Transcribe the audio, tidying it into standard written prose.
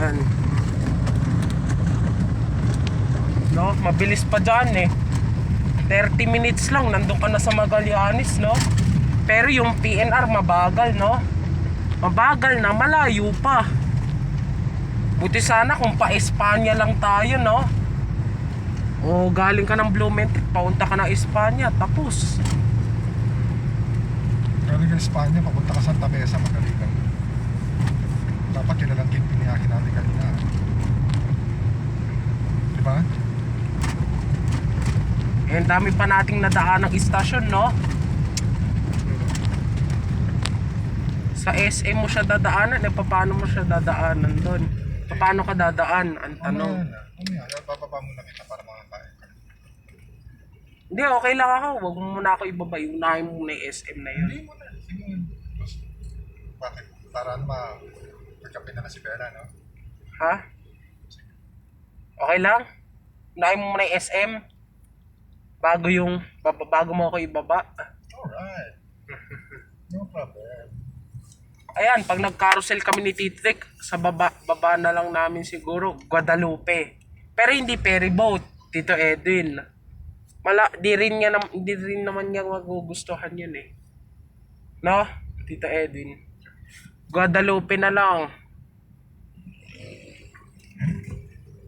Yan. No, mabilis pa dyan eh. 30 minutes lang, nandun ka na sa Magallanes, no? Pero yung PNR mabagal, no? Mabagal na, malayo pa. Buti sana kung pa Espanya lang tayo, no? O galing ka ng Blumentritt, papunta ka ng Espanya, tapos. Galing ka Espanya, papunta ka Santa Mesa, magaling lang. Dapat yun na lang yung pinihakin natin kanina. Diba? Eh, dami pa nating nadaan ng istasyon, no? Sa SM mo siya dadaanan, eh paano mo siya dadaanan doon? Paano ka dadaan? Ang tanong. Mamaya, bababa muna kita para makakain ka. Hindi, okay lang ako. Huwag mo muna ako ibaba. Unahin mo muna yung SM na yun. Hindi mo na. Sige. Bakit? Para magkape na si Bella, no? Ha? Okay lang? Unahin mo muna yung SM. Bago mo ako ibaba. Alright. No problem. Ayan, pag nag-carousel kami ni Titrik, sa baba na lang namin siguro, Guadalupe. Pero hindi ferry boat, Tito Edwin. Di rin naman niya magugustuhan yun eh. No, Tito Edwin. Guadalupe na lang.